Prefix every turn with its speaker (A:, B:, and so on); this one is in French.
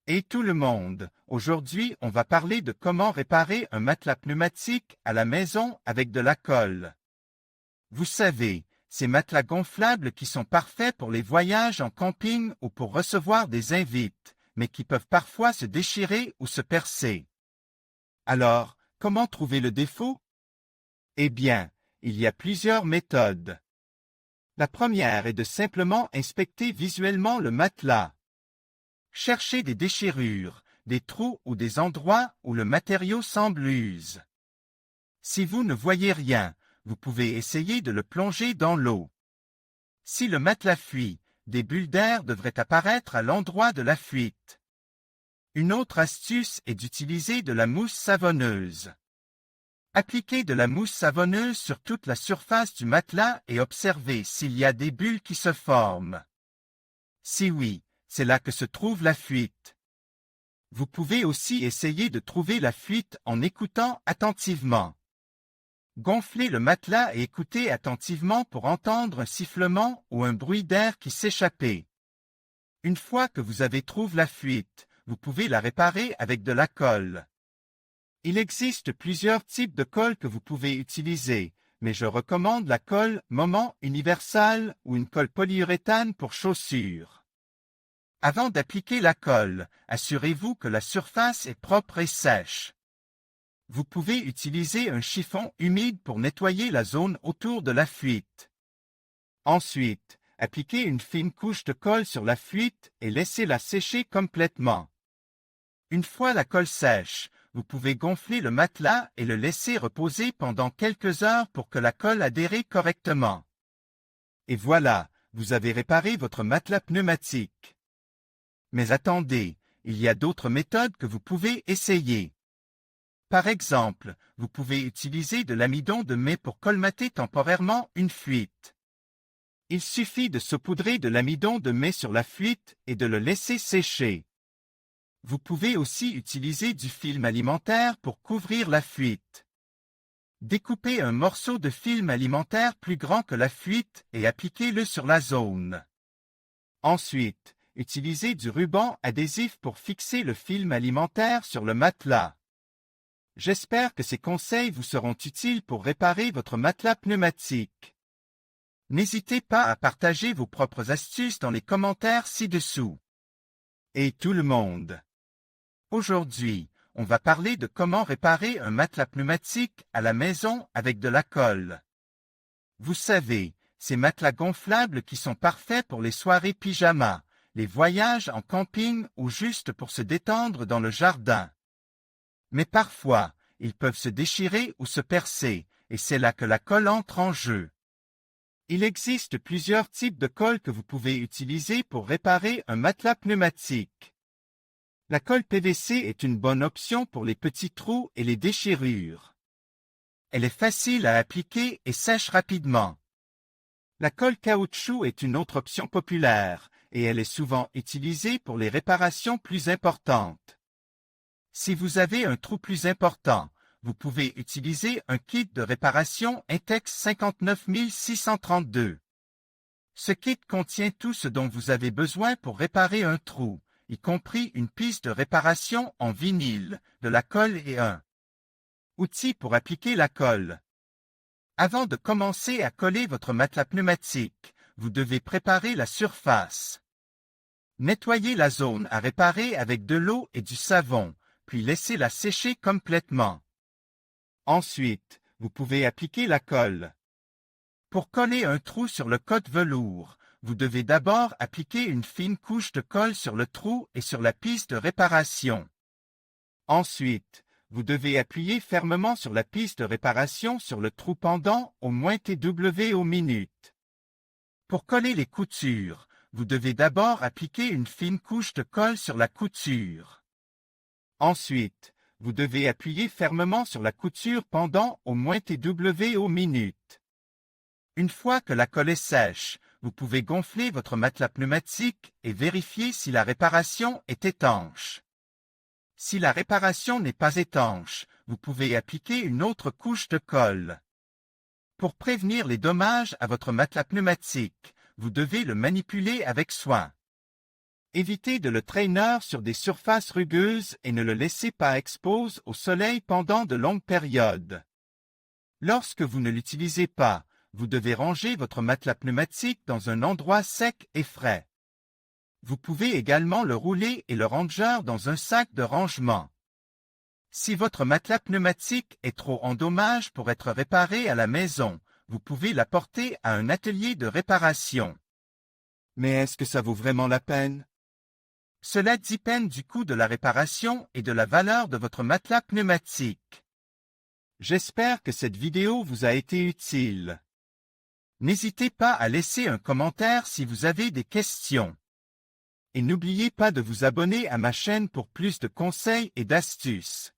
A: Et tout le monde, aujourd'hui on va parler de comment réparer un matelas pneumatique à la maison avec de la colle. Vous savez, ces matelas gonflables qui sont parfaits pour les voyages en camping ou pour recevoir des invités, mais qui peuvent parfois se déchirer ou se percer. Alors, comment trouver le défaut? Eh bien, il y a plusieurs méthodes. La première est de simplement inspecter visuellement le matelas. Cherchez des déchirures, des trous ou des endroits où le matériau semble use. Si vous ne voyez rien, vous pouvez essayer de le plonger dans l'eau. Si le matelas fuit, des bulles d'air devraient apparaître à l'endroit de la fuite. Une autre astuce est d'utiliser de la mousse savonneuse. Appliquez de la mousse savonneuse sur toute la surface du matelas et observez s'il y a des bulles qui se forment. Si oui, c'est là que se trouve la fuite. Vous pouvez aussi essayer de trouver la fuite en écoutant attentivement. Gonflez le matelas et écoutez attentivement pour entendre un sifflement ou un bruit d'air qui s'échappait. Une fois que vous avez trouvé la fuite, vous pouvez la réparer avec de la colle. Il existe plusieurs types de colle que vous pouvez utiliser, mais je recommande la colle Moment Universal ou une colle polyuréthane pour chaussures. Avant d'appliquer la colle, assurez-vous que la surface est propre et sèche. Vous pouvez utiliser un chiffon humide pour nettoyer la zone autour de la fuite. Ensuite, appliquez une fine couche de colle sur la fuite et laissez-la sécher complètement. Une fois la colle sèche, vous pouvez gonfler le matelas et le laisser reposer pendant quelques heures pour que la colle adhère correctement. Et voilà, vous avez réparé votre matelas pneumatique. Mais attendez, il y a d'autres méthodes que vous pouvez essayer. Par exemple, vous pouvez utiliser de l'amidon de mai pour colmater temporairement une fuite. Il suffit de saupoudrer de l'amidon de mai sur la fuite et de le laisser sécher. Vous pouvez aussi utiliser du film alimentaire pour couvrir la fuite. Découpez un morceau de film alimentaire plus grand que la fuite et appliquez-le sur la zone. Ensuite, utilisez du ruban adhésif pour fixer le film alimentaire sur le matelas. J'espère que ces conseils vous seront utiles pour réparer votre matelas pneumatique. N'hésitez pas à partager vos propres astuces dans les commentaires ci-dessous. Et tout le monde. Aujourd'hui, on va parler de comment réparer un matelas pneumatique à la maison avec de la colle. Vous savez, ces matelas gonflables qui sont parfaits pour les soirées pyjama, les voyages en camping ou juste pour se détendre dans le jardin. Mais parfois, ils peuvent se déchirer ou se percer, et c'est là que la colle entre en jeu. Il existe plusieurs types de colle que vous pouvez utiliser pour réparer un matelas pneumatique. La colle PVC est une bonne option pour les petits trous et les déchirures. Elle est facile à appliquer et sèche rapidement. La colle caoutchouc est une autre option populaire, et elle est souvent utilisée pour les réparations plus importantes. Si vous avez un trou plus important, vous pouvez utiliser un kit de réparation Intex 59632. Ce kit contient tout ce dont vous avez besoin pour réparer un trou, y compris une piste de réparation en vinyle, de la colle et un outil pour appliquer la colle. Avant de commencer à coller votre matelas pneumatique, vous devez préparer la surface. Nettoyez la zone à réparer avec de l'eau et du savon, puis laissez-la sécher complètement. Ensuite, vous pouvez appliquer la colle. Pour coller un trou sur le cote velours, vous devez d'abord appliquer une fine couche de colle sur le trou et sur la piste de réparation. Ensuite, vous devez appuyer fermement sur la piste de réparation sur le trou pendant au moins TW aux minutes. Pour coller les coutures, vous devez d'abord appliquer une fine couche de colle sur la couture. Ensuite, vous devez appuyer fermement sur la couture pendant au moins TW aux minutes. Une fois que la colle est sèche, vous pouvez gonfler votre matelas pneumatique et vérifier si la réparation est étanche. Si la réparation n'est pas étanche, vous pouvez appliquer une autre couche de colle. Pour prévenir les dommages à votre matelas pneumatique, vous devez le manipuler avec soin. Évitez de le traîner sur des surfaces rugueuses et ne le laissez pas exposer au soleil pendant de longues périodes. Lorsque vous ne l'utilisez pas, vous devez ranger votre matelas pneumatique dans un endroit sec et frais. Vous pouvez également le rouler et le ranger dans un sac de rangement. Si votre matelas pneumatique est trop endommagé pour être réparé à la maison, vous pouvez l'apporter à un atelier de réparation. Mais est-ce que ça vaut vraiment la peine? Cela dépend du coût de la réparation et de la valeur de votre matelas pneumatique. J'espère que cette vidéo vous a été utile. N'hésitez pas à laisser un commentaire si vous avez des questions. Et n'oubliez pas de vous abonner à ma chaîne pour plus de conseils et d'astuces.